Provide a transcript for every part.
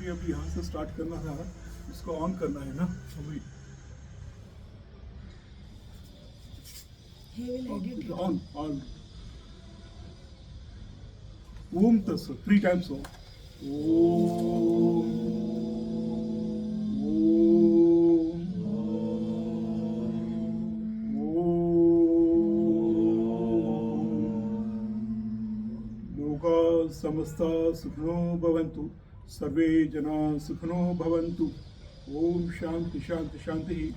इसलिए अभी यहाँ से स्टार्ट करना था, इसको ऑन करना है ना अभी। ऑन ऑन ओम तत्सत 3 टाइम्स ओम। समस्ता सुखिनो भवन्तु, सर्वे जना सुखिनो भवन्तु। ओम शांति शांति शांति।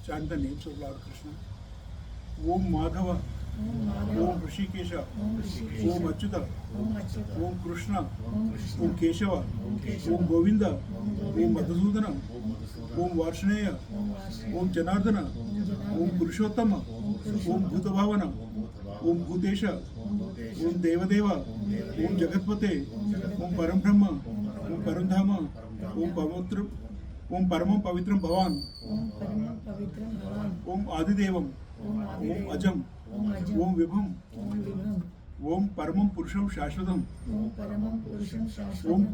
Chant the names of Lord Krishna. Om Madhava, Om Rishikesha, Om Achyuta, Om Krishna, Om Keshava, Om Govinda, Om Madhusudana, Om Varshaneya, Om Janardana, Om Purushottama, Om Bhutavavana, Om Bhutesha, Om Devadeva, Om Jagatpate, Om Param Brahma, Om Parandhama, Om Paramam Pavitram Bhavan, Om Adidevam, Om Ajam, Om Vibham, Om Paramam Purusham Shashvatam, Om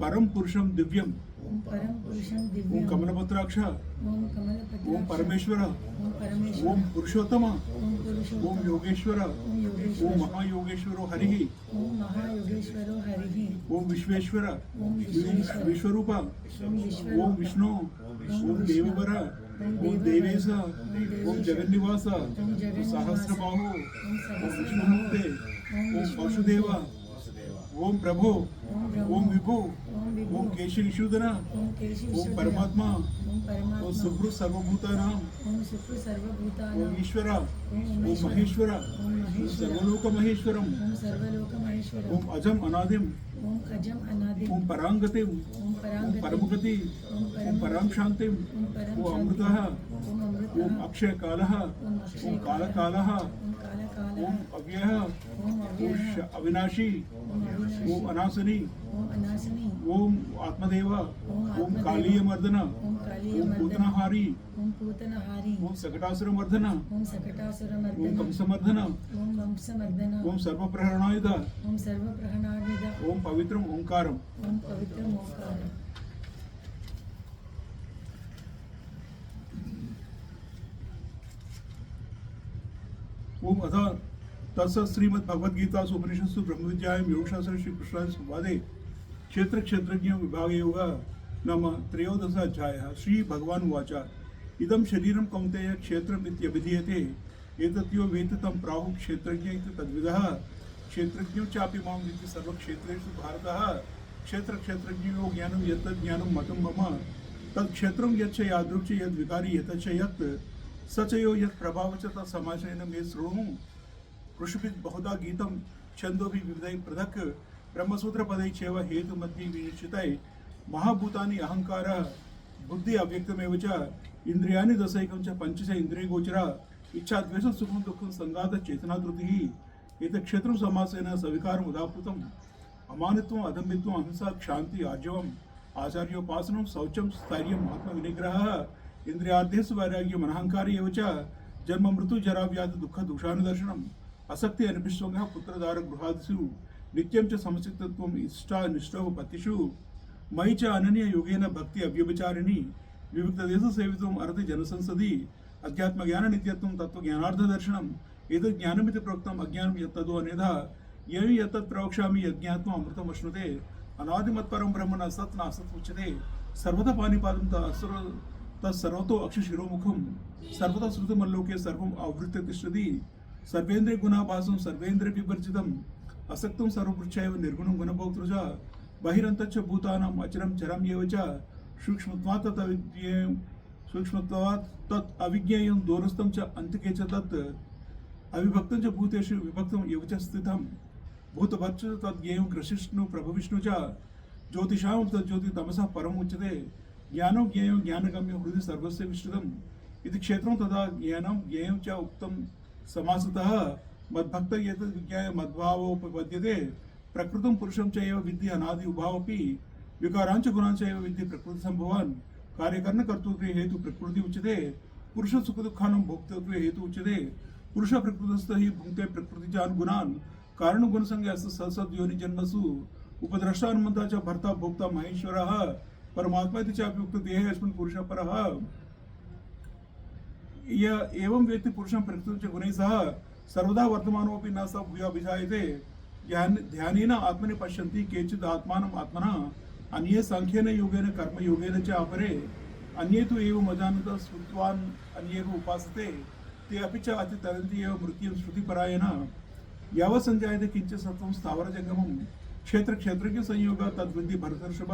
Param Purusham Divyam, Om Kamalapatraksha, Om Parameshwara, Om Purushottama, Om Yogeshwara, Om Mahayogeshwaro Harihi, Om Vishveshwara, Vishwarupa, Om Vishnu, Om Devavara, Om Devesa, Om Jagannivasa, Om Sahasrabahu, Om Vishnumurte, Om Vasudeva, Om Prabhu, Om Vibhu, Om Keshi Vishudana, Om Paramatma, Om Subhru Sarvabhutanam, Om Ishvara, Om Maheshwara, Om Sarvaloka Maheshwaram, Om Ajam Anadim, Om Parangatim, Om Paramukati, Om Param Shantim, Om Amritaha, Om Akshay Kalaha, Om Kala Kalaha, Om Avyaha, Om Avinashi, Om Anasani, Om Atmadeva, Om Kaliya Mardana, Om Putanahari, Om Sakatasura Mardana, Om Kamsamardana, Om Sarva Praharanayuda, Om Pavitram Omkaram. ओम अथ तत्स श्रीमद् भगवद गीता उपनिषत्सु ब्रह्म विद्यायां योगशास्त्र श्री कृष्णाय संवादे क्षेत्र क्षेत्रज्ञ विभाग योग नाम 13 अध्यायः। श्री भगवान उवाच इदं शरीरं कौन्तेय क्षेत्रमित्यभिधीयते एतद्यो वेत्ति तं प्राहुः क्षेत्रज्ञ इति तद्विदः क्षेत्रज्ञो चापि मां विद्धि सर्वक्षेत्रेषु भारतः क्षेत्र क्षेत्रज्ञो ज्ञानं यत्तद् ज्ञानं मतं मम तत् क्षेत्रं यच्च यादृक् च यद्विकारी यतच्च यत् सचयो यत् प्रभाव च तत्समासेन मे शृणु। ऋषिभिः बहुधा गीतं छन्दोभिः विविधैः पृथक् ब्रह्मसूत्रपदैः चैव हेतुमध्ये विनिश्चितैः महाभूतानि अहङ्कारः बुद्धि अव्यक्तमेव च इन्द्रियाणि दशैकं च पञ्च च इन्द्रियगोचरा इच्छा द्वेषं सुखं दुःखं सङ्घातः चेतनाधृतिः एतत् क्षेत्रं समासेन सविकारम् उदाहृतम् अमानित्वम् अदम्भित्वम् अहिंसा क्षान्ति आर्जवम् आचार्योपासनं शौचं स्थैर्यम् आत्मविनिग्रहः इंद्रियार्थेषु वैराग्यम् अनहंकार एव च जन्म मृत्यु जरा व्याधि दुःख दोषानुदर्शनम् असक्ति अनिपिष्वङ्गः पुत्रदार गृहादिषु नित्यं च समचित्तत्वम् इष्टा निष्ठो पतिषु मयि च अनन्य योगेन भक्ति अव्यभिचारिणी विविक्तदेश सेवितुम् अर्थ जनसंसदि अध्यात्म ज्ञान नित्यत्वं तत्व ज्ञानार्थ दर्शनम् एतत् ज्ञानमिति प्रोक्तम् अज्ञानं यत्तदो अन्यथा यं यत्तत् प्रवक्ष्यामि यज्ञात्मा अमृतम् अश्नुते अनादिमत्परं ब्रह्म न सत् नासत् उच्यते सर्वतः पाणिपादं तत्सर्वतो अक्षशिरोमुखं सर्वतः श्रुतमल्लोके सर्वम् आवृत्य तिष्ठति सर्वेन्द्रिय गुणाभासं सर्वेन्द्रिय विवर्जितम् असक्तं सर्वपृच्छैव निर्गुणं गुणभोक्तृ च बहिरन्तच्च भूतानाम् अचरं चरम् एव च सूक्ष्मत्वात् तत् अविज्ञेयं दूरस्थं च अन्तिके च तत् अविभक्तं च भूतेषु विभक्तं एव च स्थितं भूतभर्च तत् ज्ञेयं ग्रसिष्णु प्रभविष्णु च ज्योतिषां तज्ज्योति तमसः परम् उच्यते ज्ञानो ज्ञेयं ज्ञानगम्य हृदय सर्वस्य विश्रुतम् इति क्षेत्रं तथा ज्ञानं ज्ञेयं च उक्तं समासतः मद्भक्त एतद् विज्ञाय मद्भावोपपद्यते प्रकृतं पुरुषं च एव विद्धि अनादि उभावपि विकारांच गुणांच एव विद्धि प्रकृति संभवान् कार्यकरणकर्तृत्वे हेतु प्रकृति उच्यते पुरुष सुख दुःखानां भोक्तृत्वे हेतु उच्यते पुरुष प्रकृतिस्थ हि भुङ्क्ते प्रकृतिजान् गुणान् कारण गुणसंग ससद योनि जन्मसु उपद्रष्टा हनुमंताचा भर्ता भोक्ता महेश्वरः परमात्मा चाप्युक्त देहे अस्मिन् पुरुषः परः एवं व्यक्ति पुरुषं प्रकृति गुणैः सह सर्वदा वर्तमानोऽपि न स भूया विजायते ध्यानेन आत्मनि पश्यन्ति केचित् आत्मानम् आत्मना अन्ये सांख्येन योगेन कर्म योगेन च अपरे अन्ये तु एवम् अजानतः स्मृत्वान् अन्येव उपासते ते अपि च अतितरन्ति एव मृत्युं श्रुतिपरायण यावत् संजायते किञ्चित् सत्त्वं स्थावरजङ्गमं क्षेत्रक्षेत्रज्ञ संयोगः तद्विद्धि भरतर्षभ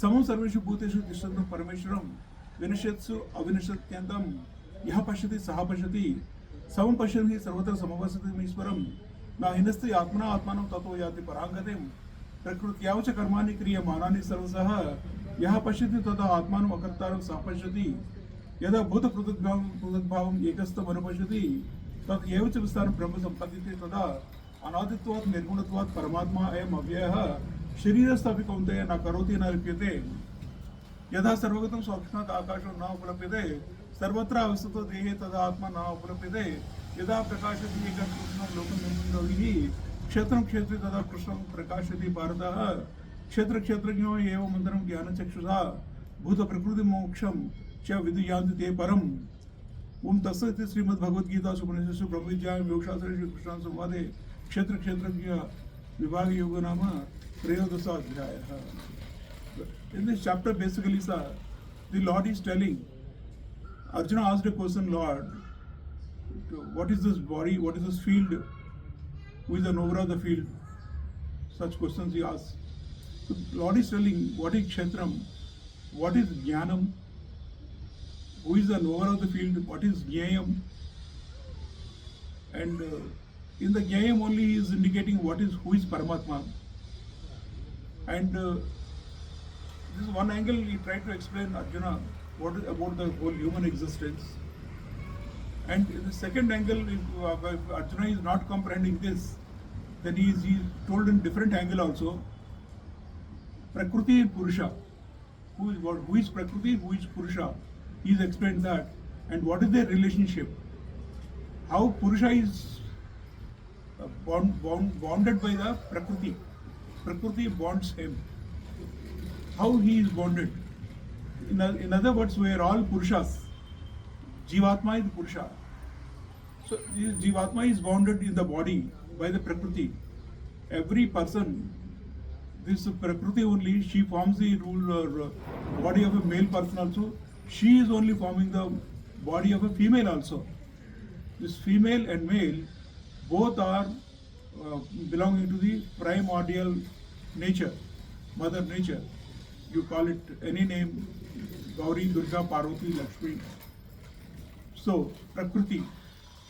समं सर्वेषु भूतेषु तिष्ठन्तं परमेश्वरं विनश्यत्सु अविनश्यत्यन्तं यः पश्यति सः पश्यति समं पश्यन्ति सर्वत्र समवस्थितम् ईश्वरं न हिनस्ति आत्मना आत्मानं ततो याति पराङ्गतिं प्रकृत्याव च कर्माणि क्रियमाणानि सर्वशः यः पश्यति तदा आत्मानम् अकर्तारं सः पश्यति यदा भूतपृथग्भावम् एकस्थम् अनुपश्यति तत् एव च विस्तारं ब्रह्म सम्पद्यते तदा अनादित्वात् निर्गुणत्वात् परमात्मा अयम् अव्ययः शरीरस्थापि कौन्तेय न करोति न लिप्यते यदा सर्वगतं साक्षात् आकाशो न उपलभ्यते सर्वत्र अवस्थितो देहे तदा आत्मा न उपलभ्यते यदा प्रकाशति एकं कृष्णं लोकं निर्मूलः क्षेत्रं क्षेत्रे तदा कृष्णं प्रकाशति भारतः क्षेत्रक्षेत्रज्ञो एव मन्त्रं ज्ञानचक्षुषा भूतप्रकृतिमोक्षं च विदुयान्ति ते परम् ओम तस्य श्रीमद्भगवद्गीतासु उपनिषत्सु ब्रह्मविद्यायां योगशास्त्रे श्रीकृष्णान् संवादे क्षेत्रक्षेत्रज्ञ विभाग योग नाम त्रयोदशाध्यायः. In this chapter basically the Lord is telling, Arjuna asked a question, Lord, what is this body, what is this field, who is the knower of the field? Such questions he asked. So Lord is telling what is Kshetram, what is Jnanam, who is the knower of the field, what is Jnayam, and in the Jnayam only he is indicating who is Paramatma. And this is one angle he tried to explain Arjuna what is about the whole human existence. And in the second angle, if Arjuna is not comprehending this, then he is told in different angle also. Prakriti and Purusha. Who is what? Who is Prakriti? Who is Purusha? He has explained that. And what is their relationship? How Purusha is bonded by the Prakriti. Prakriti bonds him. How he is bonded? In other words, we are all Purushas. Jivatma is Purusha. So Jivatma is bounded in the body by the Prakriti. Every person, this Prakriti only, she forms the rule or body of a male person also. She is only forming the body of a female also. This female and male both are belonging to the primordial nature, mother nature. You call it any name, Gauri, Durga, Parvati, Lakshmi. So, Prakriti,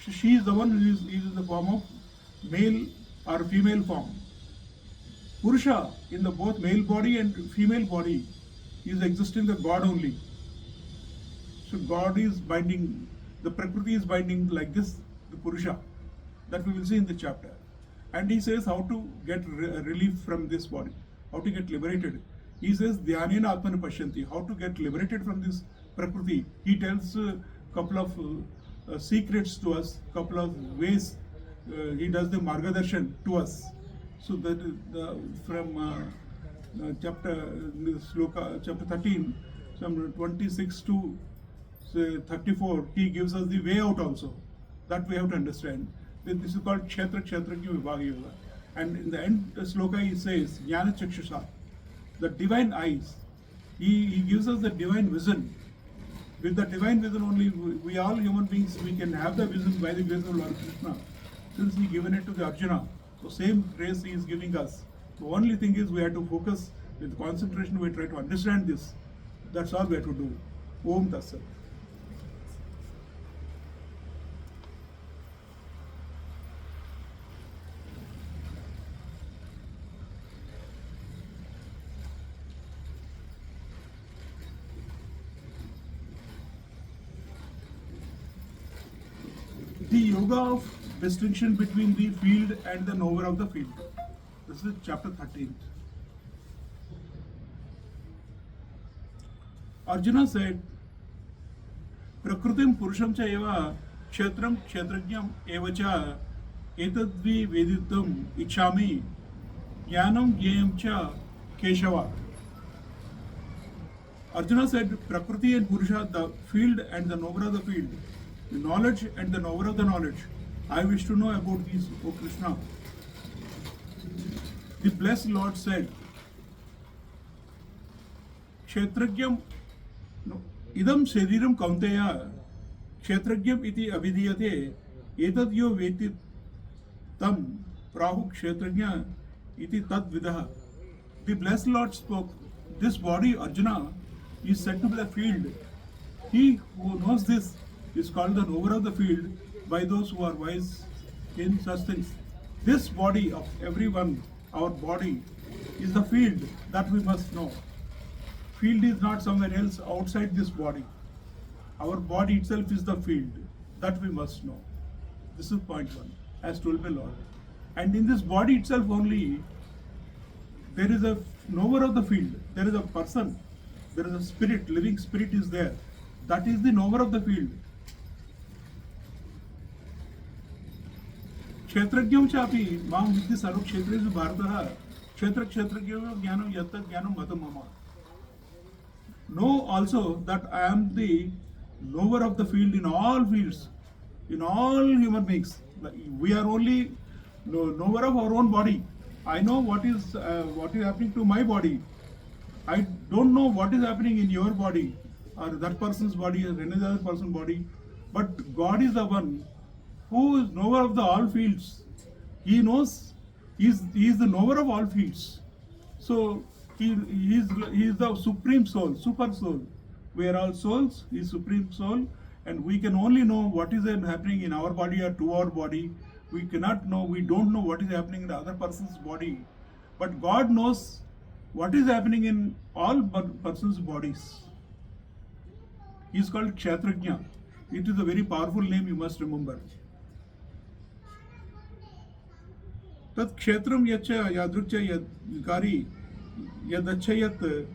she is the one who is in the form of male or female form. Purusha, in the both male body and female body, is existing the God only. So God is binding, the Prakriti is binding like this, the Purusha. That we will see in the chapter. And he says how to get relief from this body, how to get liberated. He says, Dhyanena Atmana Pashyanti, how to get liberated from this Prakriti. He tells couple of secrets to us, couple of ways he does the margadarshan to us. So that from chapter 13, from 26 to 34, he gives us the way out also. That we have to understand. This is called Kshetra Kshetrajna Vibhaga Yoga. And in the end sloka he says, Jnana Chakshusha, the divine eyes. He gives us the divine vision. With the divine vision only, we all human beings, we can have the vision by the grace of Lord Krishna. Since he given it to the Arjuna, so same grace he is giving us. The only thing is we have to focus with concentration, we try to understand this. That's all we have to do. Om Tassat. The yoga of distinction between the field and the knower of the field. This is chapter 13. Arjuna said, Prakritim Purusham cha eva kshetram kshetrajnam eva cha etadvi veditum ichami jnanam jnayam cha keshava. Arjuna said, Prakriti and Purusha, the field and the knower of the field, the knowledge and the knower of the knowledge. I wish to know about these, O Krishna. The blessed Lord said, Kshetragyam idam shariram kaunteya kshetragyam iti avidiyate etad yo veti tam prahu kshetragya iti tad vidaha. The blessed Lord spoke, this body, Arjuna, is said to be the field. He who knows this is called the knower of the field by those who are wise in such things. This body of everyone, our body, is the field that we must know. Field is not somewhere else outside this body. Our body itself is the field that we must know. This is point one, as told by Lord. And in this body itself only, there is a knower of the field. There is a person. There is a spirit, living spirit is there. That is the knower of the field. Kshetragyam chapi mam vidhi sarva kshetresu bharatara kshetra kshetragyam jnanam yatta jnanam matam mama. Know also that I am the knower of the field in all fields, in all human beings. We are only knower of our own body. I know what is happening to my body. I don't know what is happening in your body or that person's body or another person's body. But God is the one who is knower of the all fields. He knows, he is the knower of all fields. So he is the supreme soul, super soul. We are all souls, he is supreme soul, and we can only know what is happening in our body or to our body. We cannot know, we don't know what is happening in the other person's body. But God knows what is happening in all persons' bodies. He is called Kshetrajna. It is a very powerful name, you must remember. Tat kshetram yacha yadrukcha yadkari yadachayat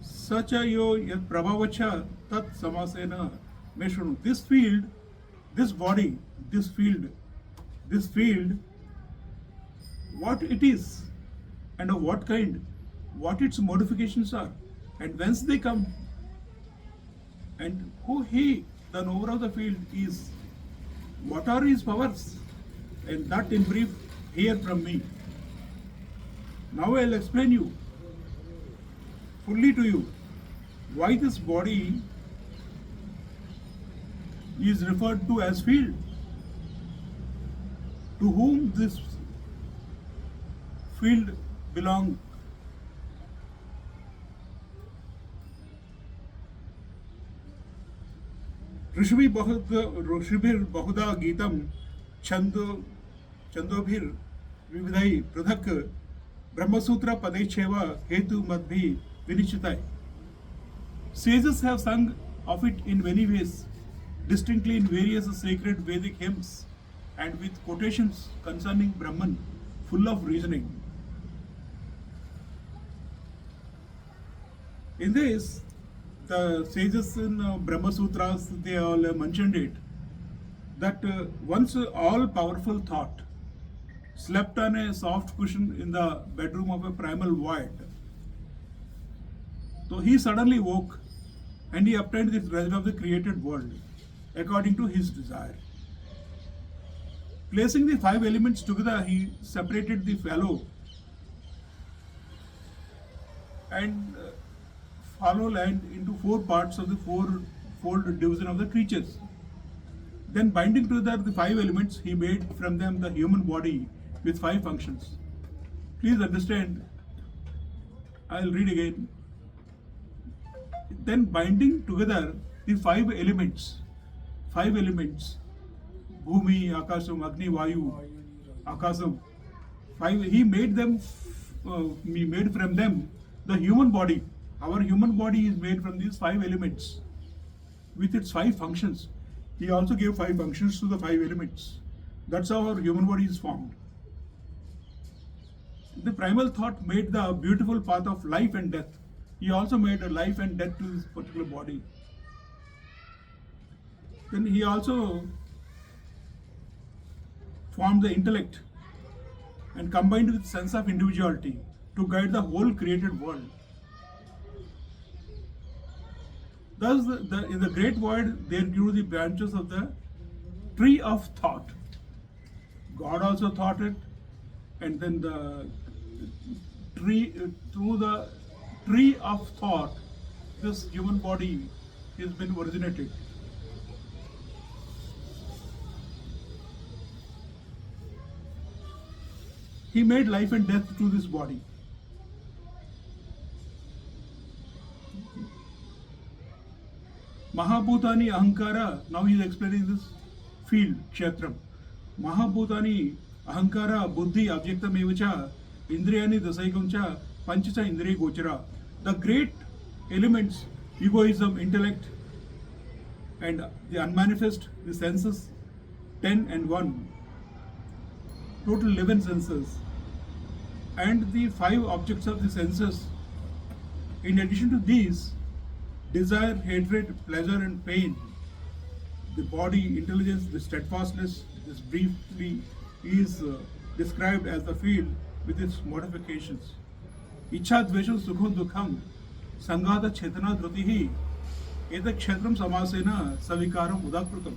sacha yo yad prabhavacha tat samasena meshunu. This field, this body, this field, what it is and of what kind, what its modifications are, and whence they come, and who he, the knower of the field, is, what are his powers, and that in brief hear from me. Now I'll explain you fully to you why this body is referred to as field, to whom this field belongs. ऋषिभिः बहुधा गीतं छन्दोभिर् विविधैः पृथक् ब्रह्मसूत्र पदैश्चैव हेतु मद्भिः विनिश्चितैः. Sages have sung of it in many ways, distinctly in various sacred Vedic hymns and with quotations concerning Brahman, full of reasoning. In this, the sages in Brahma Sutras, they all mentioned it, that once all powerful thought slept on a soft cushion in the bedroom of a primal void. So he suddenly woke and he obtained the treasure of the created world according to his desire. Placing the five elements together, he separated the fallow and fallow land into four parts of the fourfold division of the creatures. Then binding together the five elements, he made from them the human body with five functions. Please understand, I'll read again. Then binding together the five elements, Bhumi, Akasam, Agni, Vayu, Akasam, five, he made from them the human body. Our human body is made from these five elements with its five functions. He also gave five functions to the five elements. That's how our human body is formed. The primal thought made the beautiful path of life and death. He also made a life and death to this particular body. Then he also form the intellect and combined with sense of individuality to guide the whole created world. Thus, in the great void, there grew the branches of the tree of thought. God also thought it, and then the tree, through the tree of thought, this human body has been originated. He made life and death through this body. Mahabhutani Ahankara, now he is explaining this field, Kshetram. Mahabhutani Ahankara, Buddhi, Abjektam Evacha, Indriyani Dasaikamcha, Panchacha Indriya Gochara. The great elements, egoism, intellect, and the unmanifest, the senses, 10 and 1, total 11 senses, and the 5 objects of the senses. In addition to these, desire, hatred, pleasure, and pain, the body, intelligence, the steadfastness, this briefly is described as the field with its modifications. Ichha dvesham sukham dukham sangata chetana dhrutihi etak kshetram samasena savikaram udakrutam.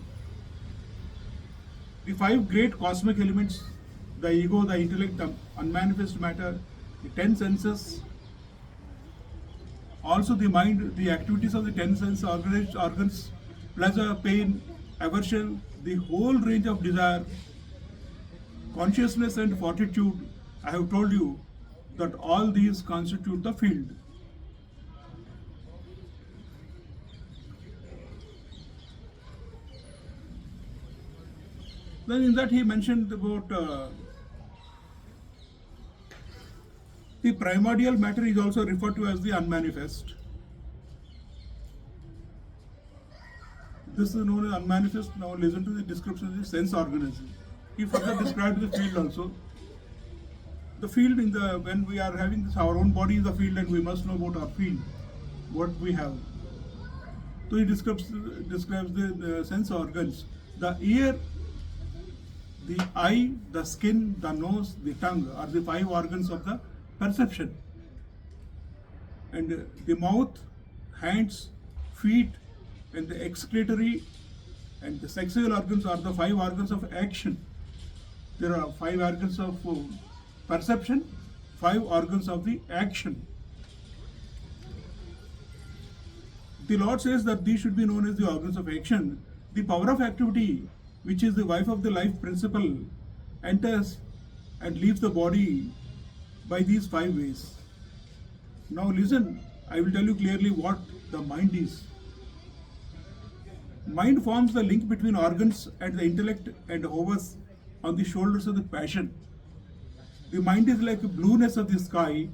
The 5 great cosmic elements, the ego, the intellect, the unmanifest matter, the 10 senses, also the mind, the activities of the 10 sense organs, pleasure, pain, aversion, the whole range of desire, consciousness and fortitude. I have told you that all these constitute the field. Then in that he mentioned about the primordial matter is also referred to as the unmanifest. This is known as unmanifest. Now listen to the description of the sense organism. He further described the field also. The field in the, when we are having this, our own body is the field and we must know about our field, what we have. So he describes the sense organs. The ear, the eye, the skin, the nose, the tongue are the 5 organs of the perception. And the mouth, hands, feet, and the excretory and the sexual organs are the 5 organs of action. There are 5 organs of perception, 5 organs of the action. The Lord says that these should be known as the organs of action. The power of activity, which is the wife of the life principle, enters and leaves the body by these 5 ways. Now listen, I will tell you clearly what the mind is. Mind forms the link between organs and the intellect and hovers on the shoulders of the passion. The mind is like the blueness of the sky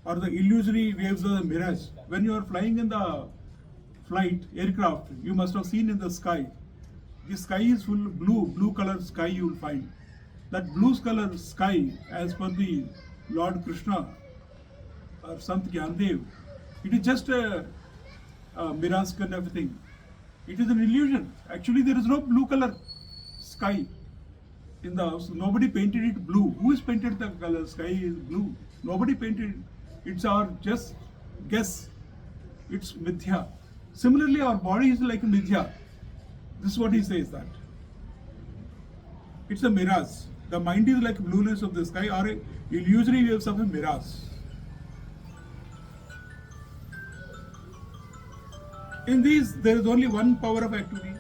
or the illusory waves of the mirage. When you are flying in the flight aircraft, you must have seen in the sky. The sky is full blue color sky you will find. That blue color sky, as per the Lord Krishna or Sant Gyandev, it is just a mirage kind of thing. It is an illusion. Actually, there is no blue color sky in the house. Nobody painted it blue. Who has painted the color sky is blue? Nobody painted it. It's our just guess. It's mithya. Similarly, our body is like a mithya. This is what he says that. It's a mirage. The mind is like blueness of the sky or illusory waves of a mirage. In these, there is only one power of activity.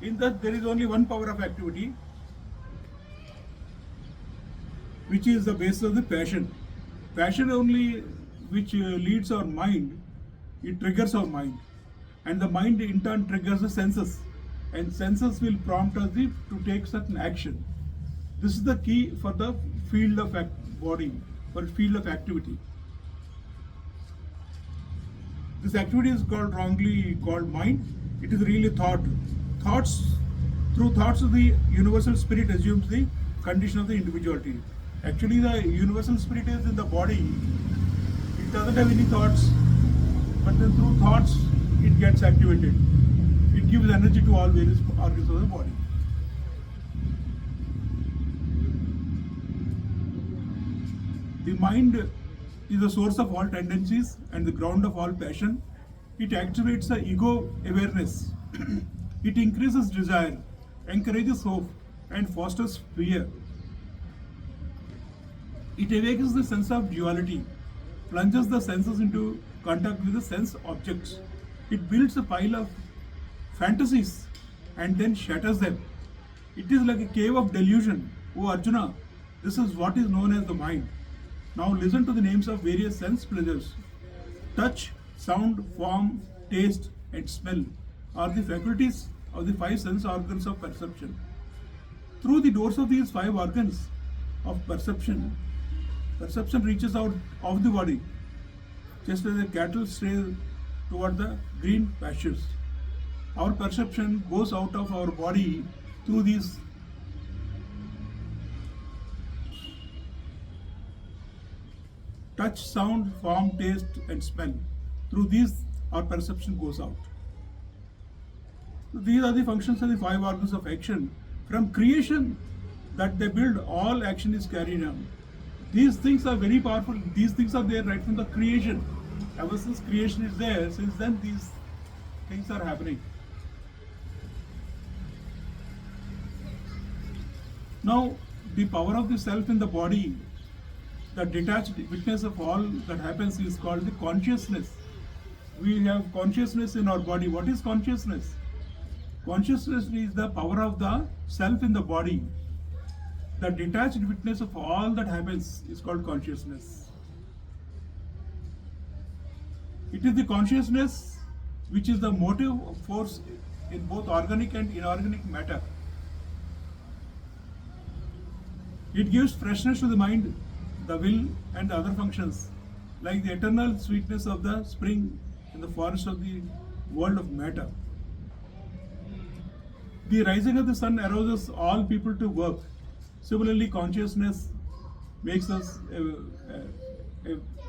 In that, there is only one power of activity, which is the basis of the passion. Passion only, which leads our mind, it triggers our mind. And the mind in turn triggers the senses. And senses will prompt us to take certain action. This is the key for the field of body, for field of activity. This activity is wrongly called mind. It is really thought. Through thoughts of the universal spirit assumes the condition of the individuality. Actually, the universal spirit is in the body. It doesn't have any thoughts, but then through thoughts, it gets activated. It gives energy to all various organs of the body. The mind is the source of all tendencies and the ground of all passion. It activates the ego awareness. It increases desire, encourages hope, and fosters fear. It awakens the sense of duality, plunges the senses into contact with the sense objects. It builds a pile of fantasies and then shatters them. It is like a cave of delusion. O Arjuna, this is what is known as the mind. Now listen to the names of various sense pleasures. Touch, sound, form, taste, and smell are the faculties of the five sense organs of perception. Through the doors of these five organs of perception, perception reaches out of the body, just as a cattle stray toward the green pastures. Our perception goes out of our body through these touch, sound, form, taste, and smell. Through these, our perception goes out. So these are the functions of the five organs of action. From creation that they build, all action is carried on. These things are very powerful. These things are there right from the creation. Ever since creation is there, since then these things are happening. Now, the power of the self in the body, the detached witness of all that happens, is called the consciousness. We have consciousness in our body. What is consciousness? Consciousness is the power of the self in the body. The detached witness of all that happens is called consciousness. It is the consciousness which is the motive force in both organic and inorganic matter. It gives freshness to the mind, the will, and the other functions, like the eternal sweetness of the spring in the forest of the world of matter. The rising of the sun arouses all people to work. Similarly, consciousness makes us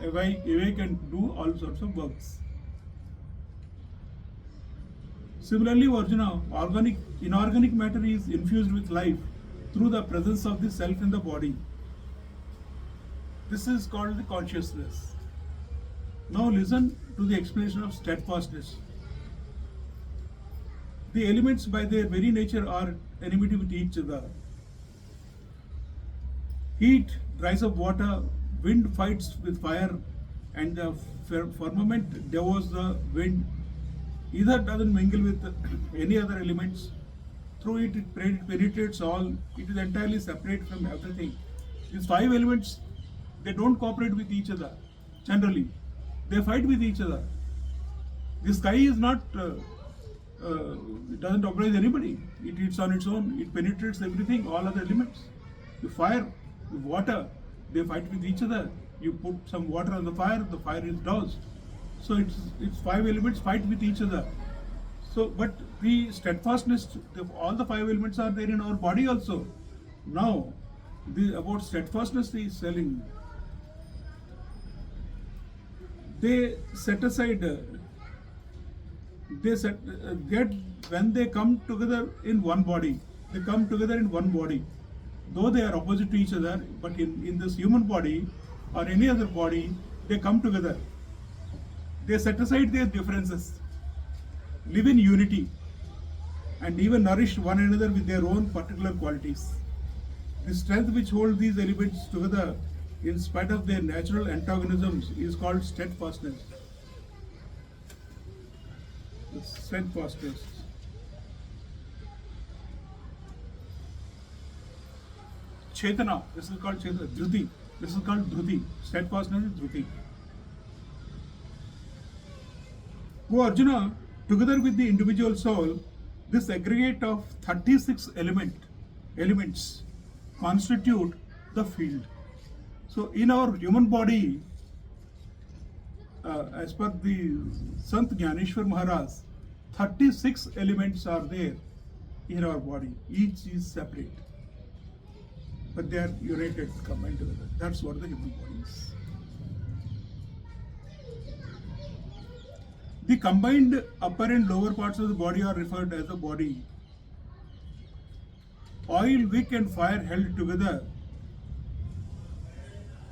awake and do all sorts of works. Similarly, Arjuna, inorganic matter is infused with life through the presence of the self in the body. This is called the consciousness. Now listen to the explanation of steadfastness. The elements by their very nature are enmity with each other. Heat dries up water, wind fights with fire, and the firmament devours the wind. Either doesn't mingle with any other elements. Through it penetrates all. It is entirely separate from everything. These five elements, they don't cooperate with each other. Generally, they fight with each other. The sky is not, it doesn't oppose anybody. It is on its own. It penetrates everything, all other elements. The fire, the water, they fight with each other. You put some water on the fire is doused. So it's five elements fight with each other. So, but the steadfastness, all the five elements are there in our body also. Now, about steadfastness he is telling. They set aside, when they come together in one body, they come together in one body. Though they are opposite to each other, but in this human body or any other body, they come together. They set aside their differences, live in unity, and even nourish one another with their own particular qualities. The strength which holds these elements together in spite of their natural antagonisms is called steadfastness. The steadfastness. Chetana, this is called Chetana. Dhruti, this is called Dhruti. Steadfastness is Dhruti. O Arjuna, together with the individual soul, this aggregate of 36 elements constitute the field. So in our human body, as per the Sant Jnaneshwar Maharaj, 36 elements are there in our body. Each is separate, but they are united, combined together. That's what the human body is. The combined upper and lower parts of the body are referred as the body. Oil, wick and fire held together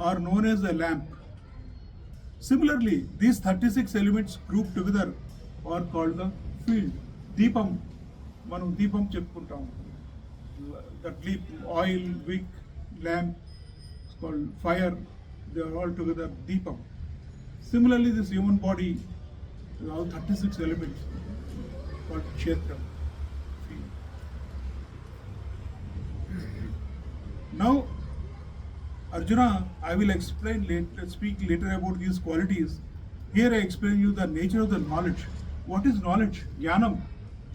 are known as a lamp. Similarly, these 36 elements grouped together are called the field. Deepam, మనం దీపం చెప్పుకుంటాం. That leap, oil, wick, lamp, it's called fire. They are all together deepam. Similarly, this human body is all 36 elements called kshetra. Now, Arjuna, I will speak later about these qualities. Here I explain you the nature of the knowledge. What is knowledge? Jnanam.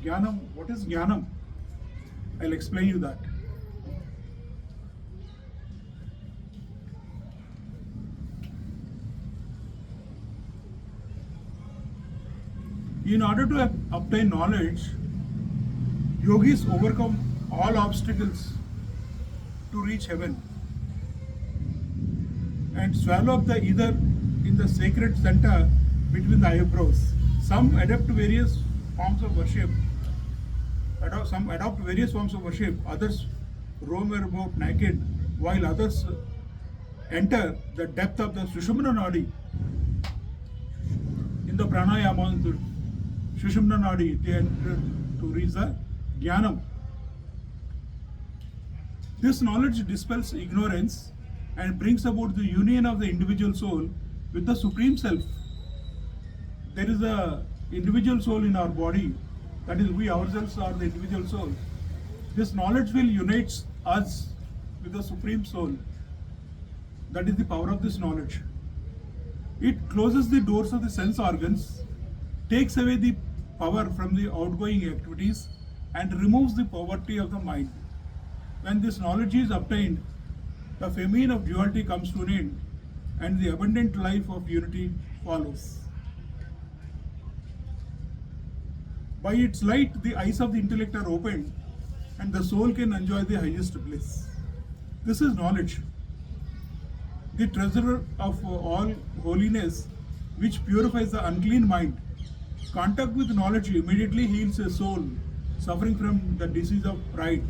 Jnanam. What is jnanam? I'll explain you that. In order to obtain knowledge, yogis overcome all obstacles to reach heaven and swallow up the ether in the sacred center between the eyebrows. Some adopt various forms of worship. Some adopt various forms of worship. Others roam about naked, while others enter the depth of the Sushumna Nadi. In the pranayama, Sushumna Nadi, they enter to reach the Jnanam. This knowledge dispels ignorance and brings about the union of the individual soul with the Supreme Self. There is a individual soul in our body, that is, we ourselves are the individual soul. This knowledge will unite us with the Supreme Soul. That is the power of this knowledge. It closes the doors of the sense organs, takes away the power from the outgoing activities, and removes the poverty of the mind. When this knowledge is obtained, the famine of duality comes to an end, and the abundant life of unity follows. By its light, the eyes of the intellect are opened, and the soul can enjoy the highest bliss. This is knowledge, the treasurer of all holiness, which purifies the unclean mind. Contact with knowledge immediately heals a soul suffering from the disease of pride.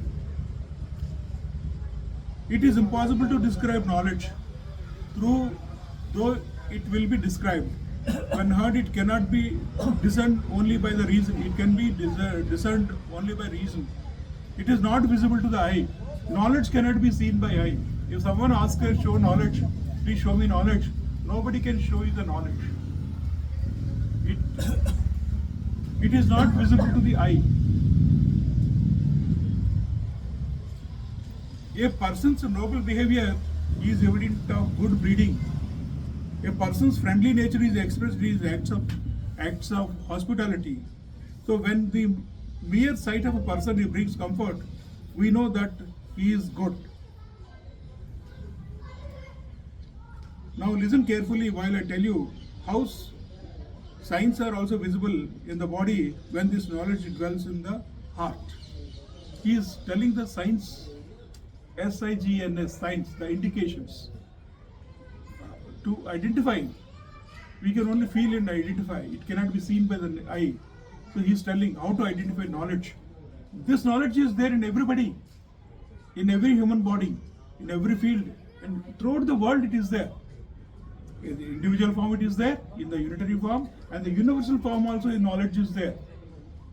It is impossible to describe knowledge, though it will be described. When heard, it cannot be discerned only by the reason. It can be discerned only by reason. It is not visible to the eye. Knowledge cannot be seen by eye. If someone asks us, show knowledge, please show me knowledge, nobody can show you the knowledge. It is not visible to the eye. A person's noble behavior is evident of good breeding. A person's friendly nature is expressed in his acts of hospitality. So when the mere sight of a person brings comfort, we know that he is good. Now listen carefully while I tell you how signs are also visible in the body when this knowledge dwells in the heart. He is telling the signs, SIGNS, signs, the indications. To identify, we can only feel and identify. It cannot be seen by the eye. So he is telling how to identify knowledge. This knowledge is there in everybody, in every human body, in every field, and throughout the world it is there. In the individual form it is there, in the unitary form, and the universal form also the knowledge is there.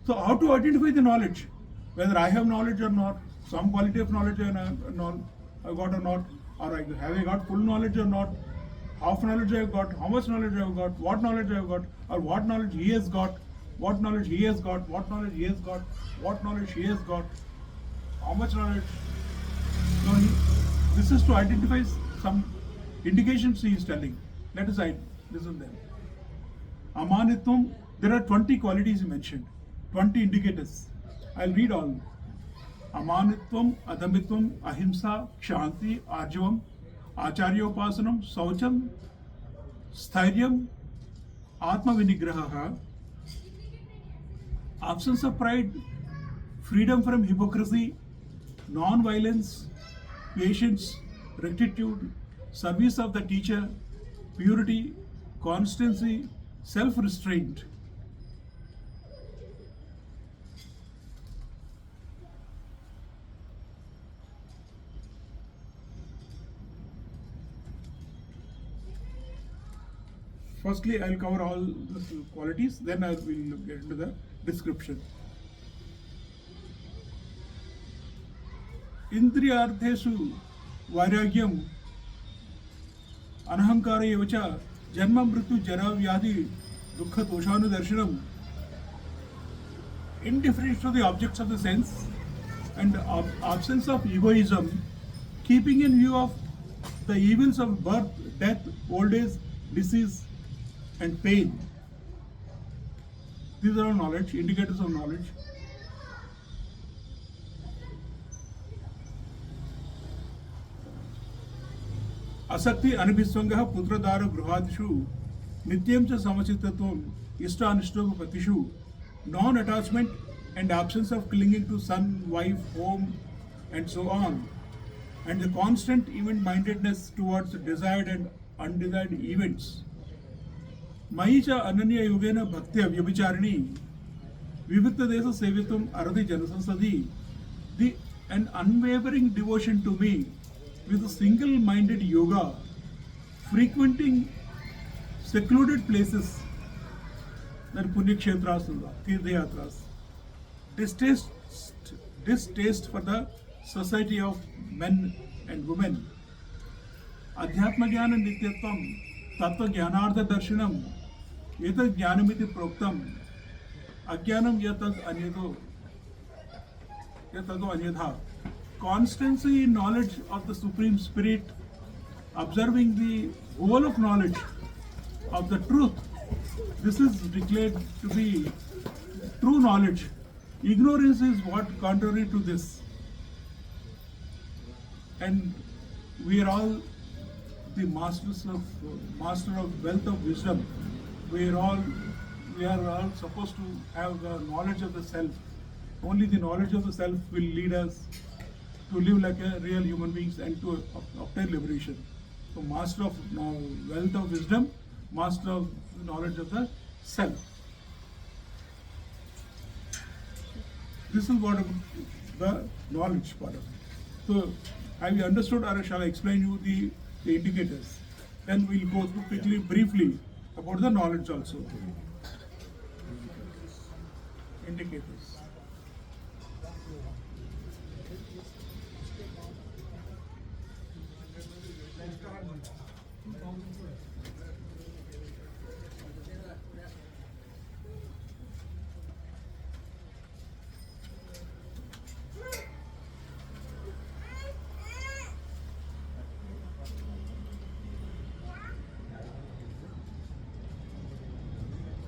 So how to identify the knowledge? Whether I have knowledge or not, some quality of knowledge I got or not, or have I got full knowledge or not, half knowledge I have got, how much knowledge I have got, what knowledge I have got, or what knowledge he has got, what knowledge he has got, what knowledge he has got, what knowledge he has got, how much knowledge. So this is to identify some indications he is telling. Let us listen them. Amanitvam, there are 20 qualities he mentioned, 20 indicators. I'll read all. Amanitvam, Adamitvam, Ahimsa, Kshanti, Arjavam, Acharyopasanam, Saucham, Sthiryam, Atma Vinigraha, absence of pride, freedom from hypocrisy, non-violence, patience, rectitude, service of the teacher, purity, constancy, self-restraint. Firstly, I'll cover all the qualities, then I will get into the description. Indriyartheshu vairagyam anahankara evacha janma mrityu jara vyadhi dukkha doshanu darshanam. Indifference to the objects of the sense and absence of egoism, keeping in view of the evils of birth, death, old age, disease, and pain. These are all knowledge, indicators of knowledge. Asakti anabhisvangah putradara gruhadishu nityam cha samachittatvam ishtanishtopatishu. Non-attachment and absence of clinging to son, wife, home, and so on, and the constant event-mindedness towards desired and undesired events. Maisha ananya yogena bhaktya vyabhicharini vivitta desa sevitum arati janasansadi. An unwavering devotion to me with a single-minded yoga, frequenting secluded places, that Punya Kshetras, Tirtha Yatras, distaste for the society of men and women. Adhyatma Jnana Nityatvam, Tattva Jnanartha Darshanam, Yatad Jnanamiti Proktam, Ajnanam Yatad Anyadha. Constancy in knowledge of the Supreme Spirit, observing the whole of knowledge of the truth. This is declared to be true knowledge. Ignorance is what contrary to this. And we are all the master of wealth of wisdom. We are all supposed to have the knowledge of the self. Only the knowledge of the self will lead us to live like a real human beings and to obtain liberation. So master of wealth of wisdom, master of knowledge of the self. This is what the knowledge part of it. So have you understood, or shall I explain you the indicators? Then we'll go through quickly, briefly about the knowledge also. Indicators.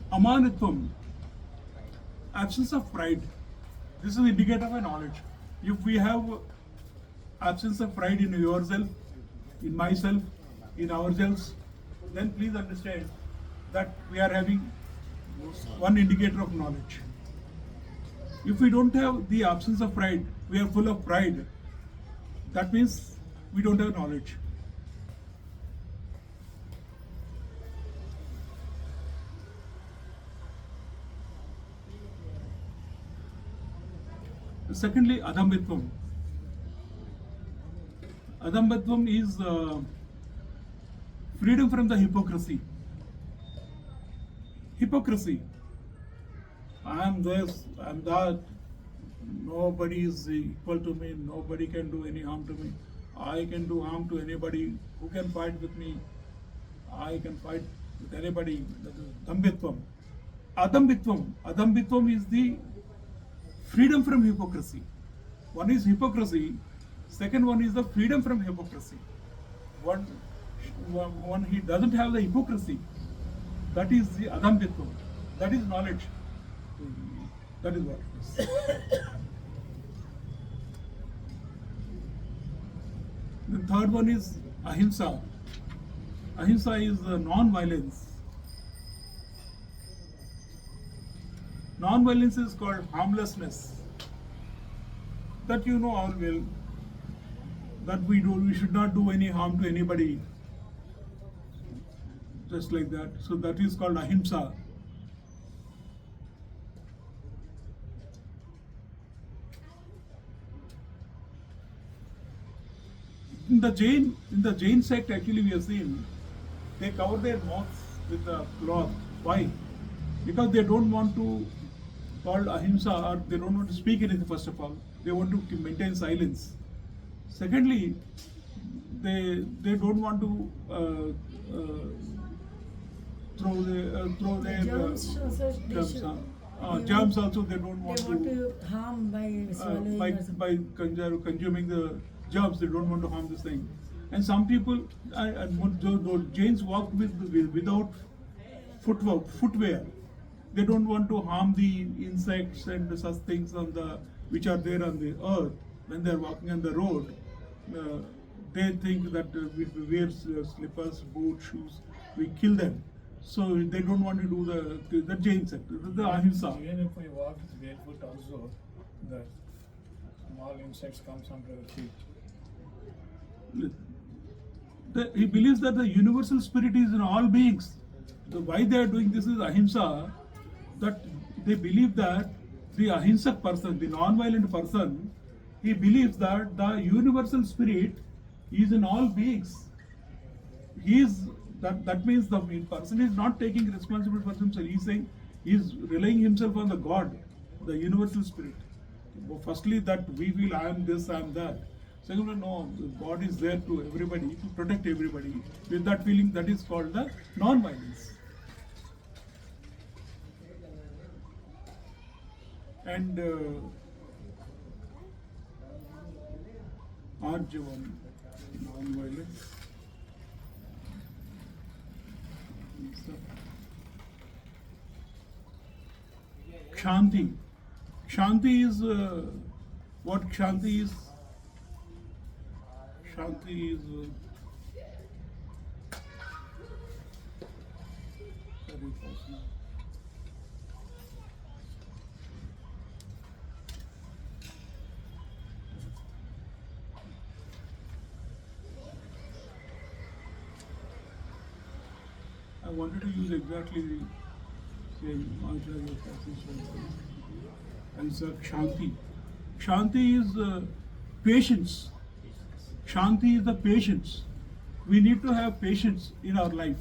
Amanitvam, absence of pride. This is an indicator of a knowledge. If we have absence of pride in yourself, in myself, in ourselves, then please understand that we are having one indicator of knowledge. If we don't have the absence of pride, we are full of pride, that means we don't have knowledge. Secondly, adambitvam. Adambitvam is freedom from the hypocrisy. Hypocrisy. I am this, I am that. Nobody is equal to me. Nobody can do any harm to me. I can do harm to anybody. Who can fight with me? I can fight with anybody. That is dambitvam. Adambitvam. Adambitvam is the freedom from hypocrisy. One is hypocrisy, second one is the freedom from hypocrisy. One he doesn't have the hypocrisy, that is the adambitvam, that is knowledge. That is what it is. The third one is ahimsa. Ahimsa is non-violence. Non-violence is called harmlessness. That you know all will. That we should not do any harm to anybody. Just like that. So that is called ahimsa. In the Jain sect, actually we have seen they cover their mouths with the cloth. Why? Because they don't want to call ahimsa, or they don't want to speak anything. First of all, they want to maintain silence. Secondly, they don't want to throw their germs also they germs. should- Germs also they don't They want to harm by swallowing or something. by consuming the germs. They don't want to harm this thing. And some people, those Jains walk without footwear. They don't want to harm the insects and such things which are there on the earth when they are walking on the road. They think that if we wear slippers, boots, shoes, we kill them. So they don't want to do the Jain sect, the ahimsa. Even if we walk with barefoot also, the small insects comes under the feet. He believes that the universal spirit is in all beings. Why they are doing this is ahimsa, that they believe that the ahimsak person, the non-violent person, he believes that the universal spirit is in all beings. That means the person is not taking responsibility for himself. He's saying he's relying himself on the God, the universal spirit. Firstly, that we feel I am this, I am that. Secondly, no, God is there to everybody, to protect everybody. With that feeling, that is called the non-violence. And Arjavan, non-violence. Shanti. Shanti is what Shanti is. Shanti is very personal. I wanted to use exactly the same Acharya passage as Shanti. Shanti is patience. Shanti is the patience. We need to have patience in our life.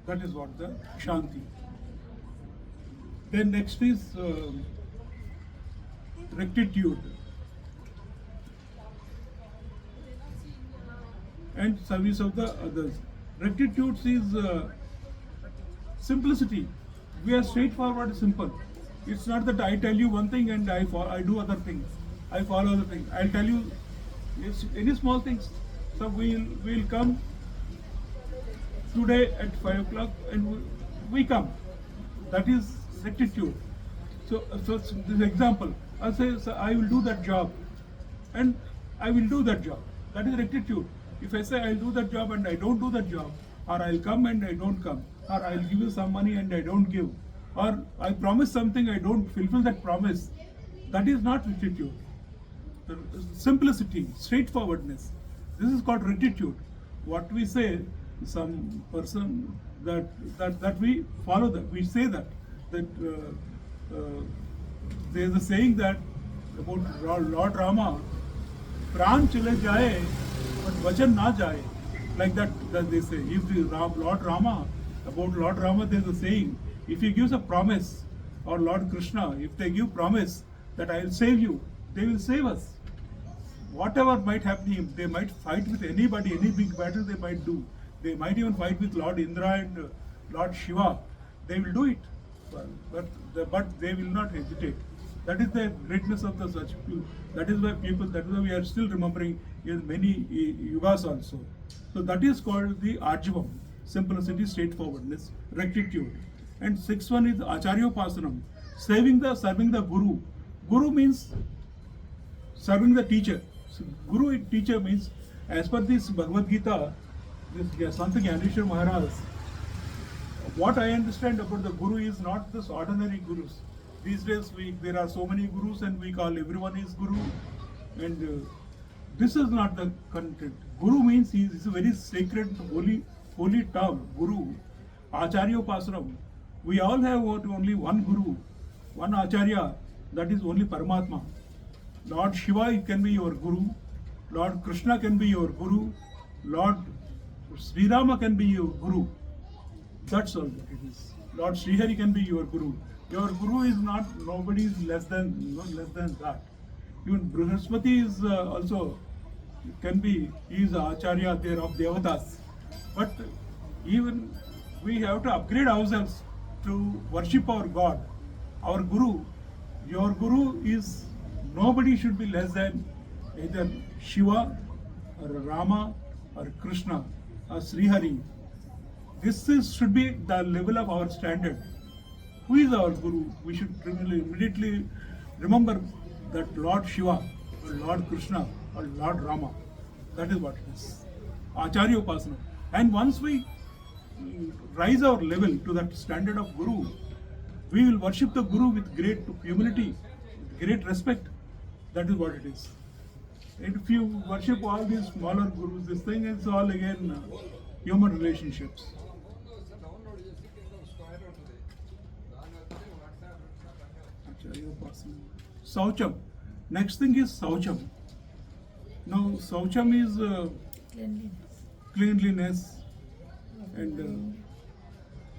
That is what the Shanti. Then next is rectitude and service of the others. Rectitude is simplicity. We are straightforward, simple. It's not that I tell you one thing and I do other things. I follow other things. I'll tell you any small things. So we'll come today at 5 o'clock and we come. That is rectitude. So this example, I'll say, so I will do that job and I will do that job. That is rectitude. If I say I'll do that job and I don't do that job, or I'll come and I don't come, or I'll give you some money and I don't give, or I promise something, I don't fulfill that promise, that is not rectitude. Simplicity, straightforwardness. This is called rectitude. What we say, some person that we follow that, we say that there is a saying that about Lord Rama, Pran chale jaye, but vachan na jaye. Like that they say. If Lord Rama, about Lord Rama, there is a saying, if he gives a promise, or Lord Krishna, if they give promise that I will save you, they will save us. Whatever might happen to him, they might fight with anybody, any big battle they might do. They might even fight with Lord Indra and Lord Shiva. They will do it, but they will not hesitate. That is the greatness of the such people. That is why we are still remembering in many yugas also. So that is called the Arjavam, simplicity, straightforwardness, rectitude. And sixth one is Acharyopasanam, serving the Guru. Guru means serving the teacher. So Guru teacher means, as per this Bhagavad Gita, this Sant Gyaneshwar Maharaj, what I understand about the Guru is not this ordinary Gurus. These days there are so many Gurus and we call everyone is Guru, and this is not the content. Guru means he is a very sacred, holy term. Guru, Acharyopasanam. We all have only one Guru, one Acharya, that is only Paramatma. Lord Shiva can be your Guru, Lord Krishna can be your Guru, Lord Sri Rama can be your Guru. That's all what it is. Lord Srihari can be your guru. Your guru is not, nobody is less than, not less than that. Even Brihaspati is also, can be, he is Acharya there of Devatas. But even we have to upgrade ourselves to worship our God. Our guru, your guru is, nobody should be less than either Shiva or Rama or Krishna or Srihari. Should be the level of our standard. Who is our guru? We should immediately remember that Lord Shiva or Lord Krishna or Lord Rama. That is what it is. Acharya Upasana. And once we rise our level to that standard of guru, we will worship the guru with great humility, with great respect. That is what it is. And if you worship all these smaller gurus, this thing is all again human relationships. Saucham. Next thing is Saucham. Now Saucham is cleanliness, and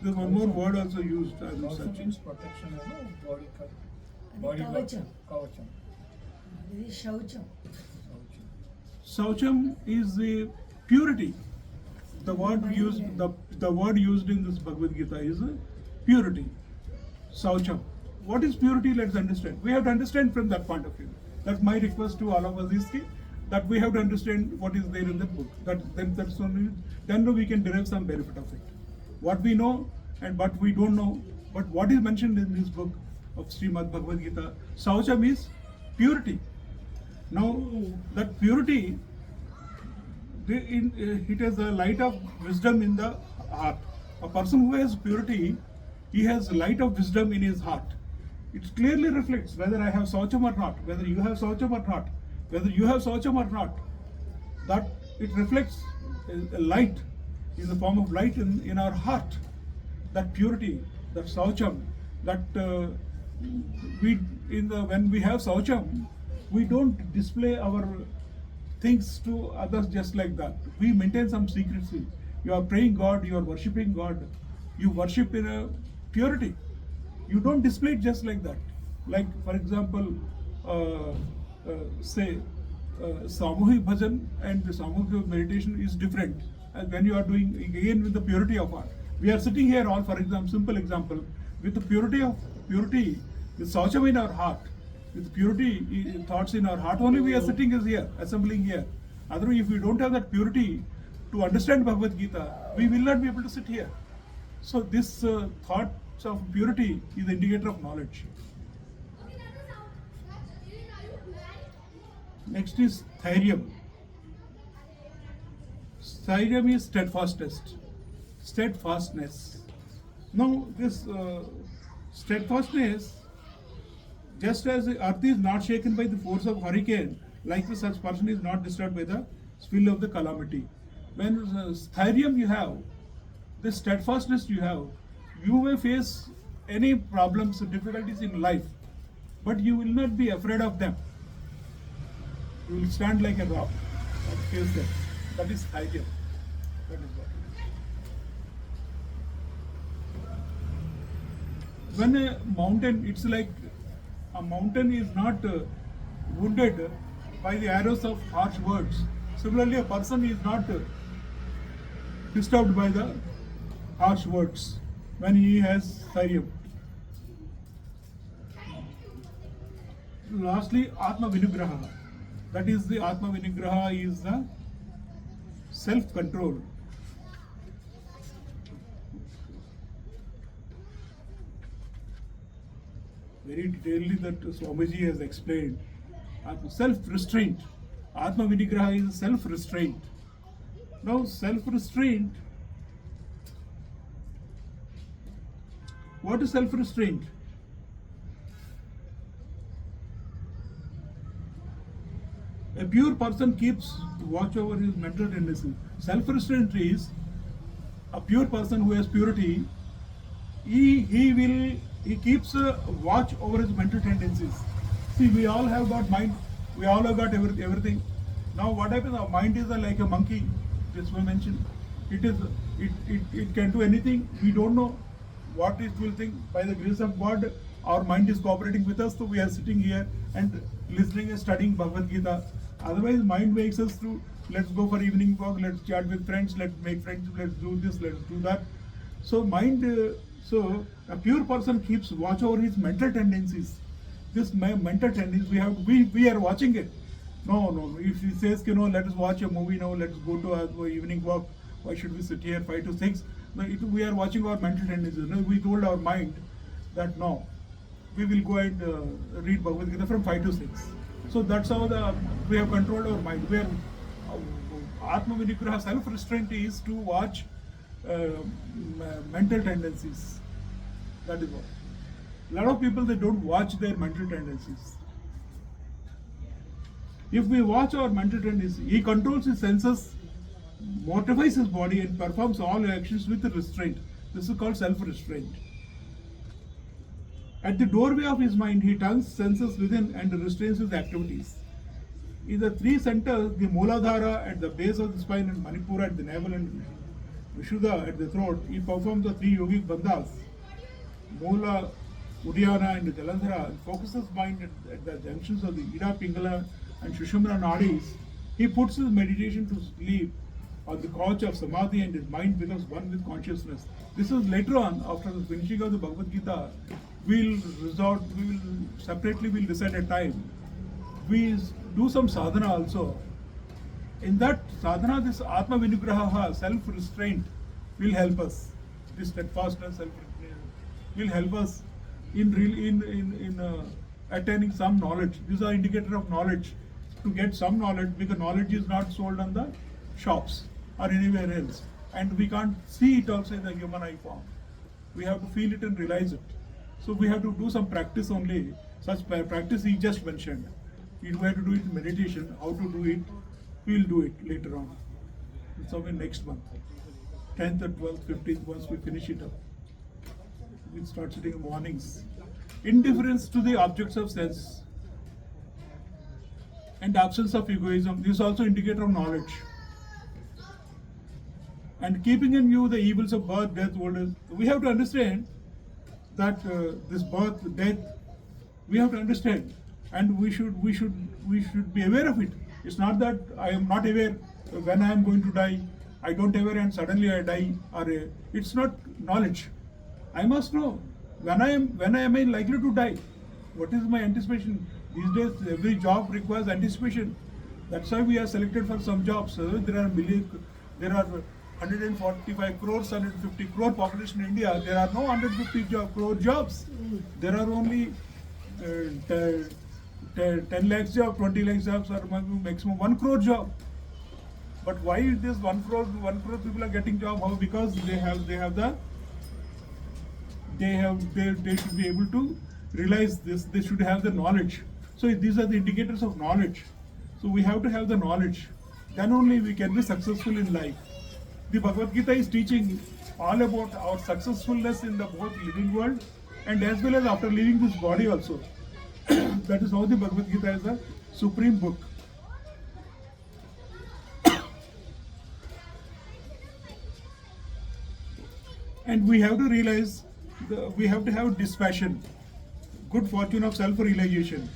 there's one more word also used. I'm Also searching. means protection of the body. Body Kavacham. Kavacham. This is Shaucham. Saucham is the purity. The word used, the word used in this Bhagavad Gita is purity. Saucham. What is purity? Let's understand. We have to understand from that point of view. That's my request to all of us is that we have to understand what is there in the book. That's only then we can derive some benefit of it. What we know and what we don't know, but what is mentioned in this book of Srimad Bhagavad Gita, Saucham is purity. Now that purity, it has a light of wisdom in the heart. A person who has purity, he has light of wisdom in his heart. It clearly reflects whether I have Saucham or not, whether you have Saucham or not, whether you have Saucham or not. That it reflects a light in the form of light in our heart. That purity, that Saucham, that when we have Saucham, we don't display our things to others just like that. We maintain some secrecy. You are praying God, you are worshipping God, you worship in a purity. You don't display it just like that. Like, for example, say Samuhik Bhajan and the Samuhik meditation is different. And when you are doing again with the purity of heart. We are sitting here all, for example, simple example, with the purity, with Saucham in our heart, with purity thoughts in our heart, only we are sitting is here, assembling here. Otherwise, if we don't have that purity to understand Bhagavad Gita, we will not be able to sit here. So this thoughts of purity is the indicator of knowledge. Next is Thairyam. Thairyam is steadfastness. Now this steadfastness, just as the earth is not shaken by the force of hurricane, likewise such person is not disturbed by the spill of the calamity. When Thairyam you have, the steadfastness you have, you may face any problems, difficulties in life, but you will not be afraid of them. You will stand like a rock and face them. That is Thairyam. That is what it is. When a mountain, it's like a mountain is not wounded by the arrows of harsh words. Similarly, a person is not disturbed by the harsh words when he has Thairyam. Lastly, Atma Vinigraha. That is the Atma Vinigraha is the self-control. Very detailedly that Swamiji has explained. Self-restraint. Atma Vinigraha is self-restraint. Now self-restraint, what is self-restraint? A pure person keeps watch over his mental tendency. Self-restraint is a pure person who has purity. He keeps a watch over his mental tendencies. See, we all have got mind. We all have got everything. Now what happens? Our mind is like a monkey. This we mentioned. It can do anything. We don't know what it will think. By the grace of God, our mind is cooperating with us, so we are sitting here and listening and studying Bhagavad Gita. Otherwise, mind makes us to let's go for evening walk, let's chat with friends, let's make friends, let's do this, let's do that. So so a pure person keeps watch over his mental tendencies. This mental tendencies, we are watching it. No. If he says, let us watch a movie now, let's go to our evening walk. Why should we sit here 5 to 6? No, we are watching our mental tendencies. No, we told our mind that no, we will go and read Bhagavad Gita from 5 to 6. So that's how we have controlled our mind. Where Atma Vinigraha, self-restraint is to watch mental tendencies. That is what. A lot of people, they don't watch their mental tendencies. If we watch our mental tendencies, he controls his senses, mortifies his body and performs all actions with restraint. This is called self-restraint. At the doorway of his mind, he turns senses within and restrains his activities. In the 3 centers, the Mooladhara at the base of the spine and Manipura at the navel and Vishuddha at the throat, he performs the 3 yogic bandhas, Moola, Uddiyana and Jalandhara, and focuses mind at the junctions of the Ida, Pingala and Shushumna nadis. He puts his meditation to sleep on the couch of Samadhi and his mind becomes one with consciousness. This is later on, after the finishing of the Bhagavad Gita, we'll decide a time. We do some sadhana also. In that sadhana, this Atma Vinigraha, self-restraint, will help us. This steadfastness, self-restraint will help us in attaining some knowledge. These are indicator of knowledge. To get some knowledge, because knowledge is not sold on the shops or anywhere else. And we can't see it also in the human eye form. We have to feel it and realize it. So we have to do some practice only. Such practice he just mentioned. We have to do it in meditation. How to do it, we will do it later on. Somewhere next month. 10th or 12th, 15th, once we finish it up. We'll start sitting in mornings. Indifference to the objects of sense and absence of egoism. This is also indicator of knowledge. And keeping in view the evils of birth, death, old age. We have to understand that this birth, death, we have to understand, and we should be aware of it. It's not that I am not aware when I am going to die. I don't aware and suddenly I die. It's not knowledge. I must know when I am likely to die. What is my anticipation? These days, every job requires anticipation. That's why we are selected for some jobs. There are 145 crores, 150 crore population in India. There are no 150 crore jobs. There are only 10 lakhs jobs, 20 lakhs jobs, or maximum 1 crore job. But why is this 1 crore people are getting job? How? Because they should be able to realize this. They should have the knowledge. So these are the indicators of knowledge. So we have to have the knowledge. Then only we can be successful in life. The Bhagavad Gita is teaching all about our successfulness in the both living world and as well as after leaving this body also. That is how the Bhagavad Gita is a supreme book. And we have to realize, we have to have dispassion, good fortune of self-realization.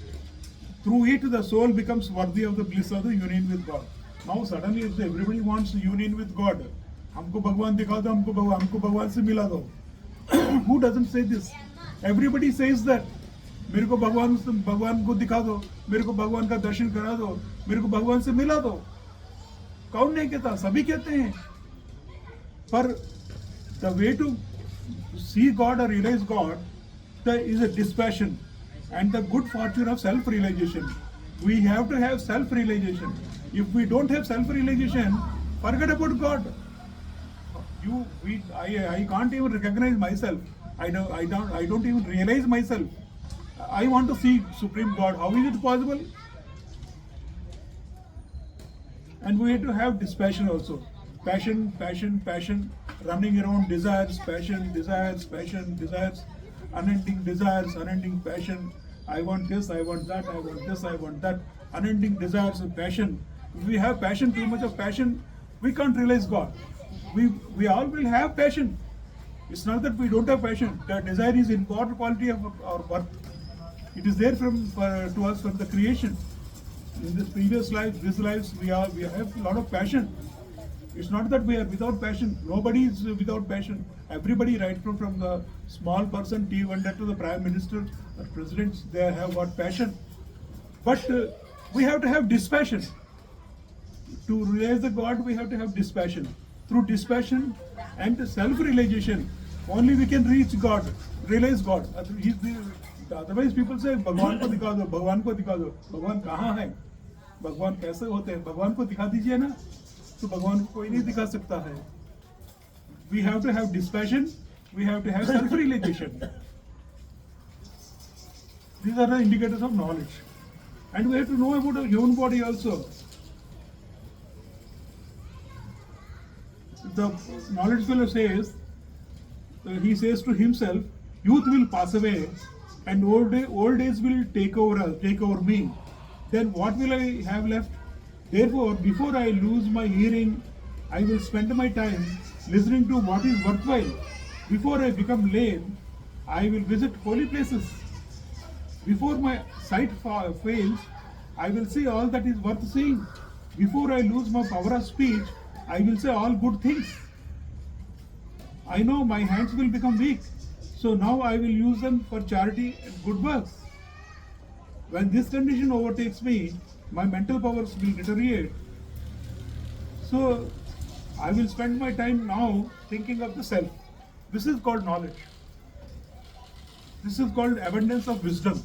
Through it, the soul becomes worthy of the bliss of the union with God. Now suddenly if everybody wants union with God, हमको भगवान दिखा दो, हमको भगवान से मिला दो. Who doesn't say this? Everybody says that. मेरे को भगवान को दिखा दो, मेरे को भगवान का दर्शन करा दो, मेरे को भगवान से मिला दो. कौन नहीं कहता? सभी कहते हैं. पर the way to see God or realize God is a dispassion and the good fortune of self-realization. We have to have self-realization. If we don't have self-realization, forget about God. I can't even recognize myself. I don't even realize myself. I want to see Supreme God. How is it possible? And we have to have dispassion also. Passion, running around desires, passion, desires, unending desires, unending passion. I want this, I want that, I want this, I want that. Unending desires and passion. If we have passion, too much of passion, we can't realize God. we all will have passion. It's not that we don't have passion. The desire is important quality of our birth. It is there to us from the creation. In this previous life, this lives, we have a lot of passion. It's not that we are without passion. Nobody is without passion. Everybody, right from the small person, T1 to the Prime Minister or Presidents, they have got passion. But we have to have dispassion. To realize the God, we have to have dispassion. Through dispassion and self-realization, only we can reach God, realize God. Otherwise people say, भगवान को दिखा दो, भगवान को दिखा दो. भगवान कहाँ है? भगवान कैसे होते हैं? भगवान को दिखा दीजिए ना, तो भगवान को कोई नहीं दिखा सकता है. We have to have dispassion, we have to have self-realization. These are the indicators of knowledge. And we have to know about our human body also. The knowledge fellow says, he says to himself, youth will pass away and old age will take over me. Then what will I have left? Therefore, before I lose my hearing, I will spend my time listening to what is worthwhile. Before I become lame, I will visit holy places. Before my sight fails, I will see all that is worth seeing. Before I lose my power of speech, I will say all good things. I know my hands will become weak, so now I will use them for charity and good works. When this condition overtakes me, my mental powers will deteriorate. So I will spend my time now thinking of the self. This is called knowledge. This is called abundance of wisdom.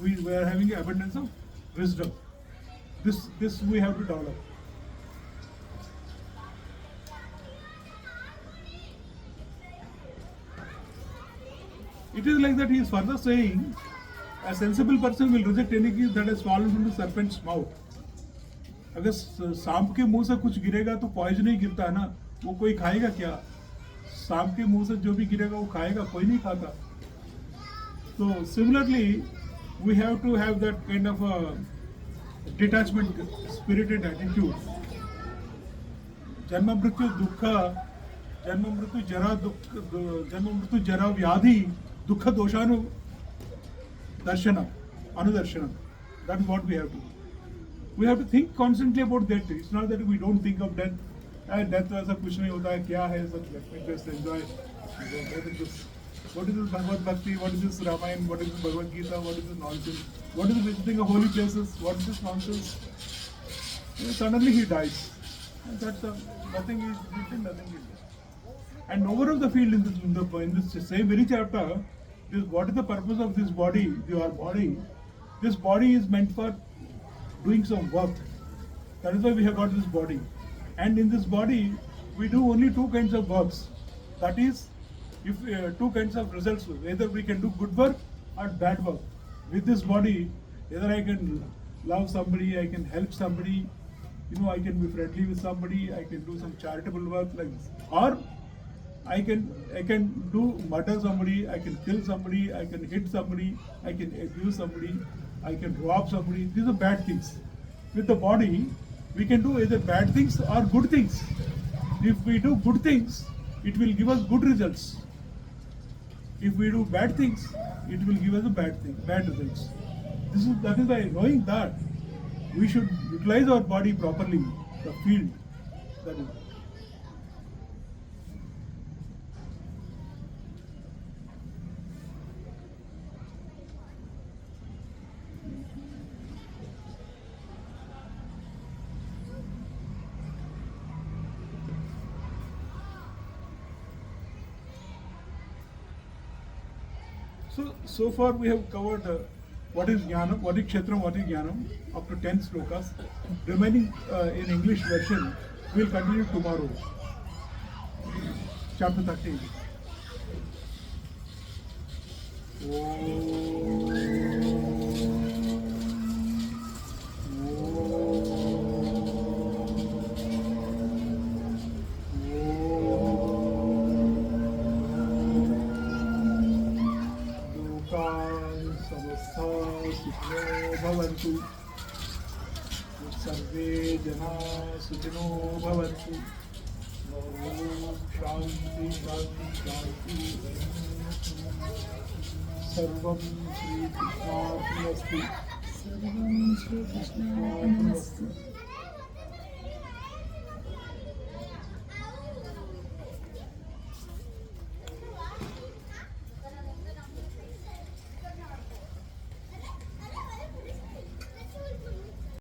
We are having abundance of wisdom. This we have to develop. It is like that he is further saying, a sensible person will reject any gift that has fallen from the serpent's mouth. अगर सांप के मुंह से कुछ गिरेगा तो poison ही गिरता है ना, वो कोई खाएगा क्या? सांप के मुंह से जो भी गिरेगा वो खाएगा, कोई नहीं खाता. So similarly, we have to have that kind of a detachment, spirited attitude. जन्म मृत्यु दुख, जन्म मृत्यु जरा व्याधि दुख दोषानु darshanam, anudarshanam. That is what we have to do. We have to think constantly about death. It's not that we don't think of death. Death ऐसा कुछ नहीं होता है, क्या है सब, let me just enjoy. What is this Bhagavad Bhakti? What is this Ramayana? What is this Bhagavad Gita? What is this nonsense? What is visiting of holy places? What is this nonsense? Suddenly he dies. That's nothing is written, nothing is there. And overall the field in this same very chapter, what is the purpose of this body, your body? This body is meant for doing some work. That is why we have got this body. And in this body, we do only two kinds of works. That is, if two kinds of results. Either we can do good work or bad work. With this body, either I can love somebody, I can help somebody, I can be friendly with somebody, I can do some charitable work like this. Or I can do murder somebody, I can kill somebody, I can hit somebody, I can abuse somebody, I can rob somebody. These are bad things. With the body, we can do either bad things or good things. If we do good things, it will give us good results. If we do bad things, it will give us bad results. That is why knowing that, we should utilize our body properly, the field. That is. So far we have covered what is Jnanam, what is Kshetram, what is Jnanam, up to 10 slokas. Remaining in English version, we will continue tomorrow. Chapter 13. सर्वे जना सुखिनो भवन्तु शांति शांति शांति सर्वं श्रीकृष्णार्पणमस्तु सर्वं श्रीकृष्णार्पणमस्तु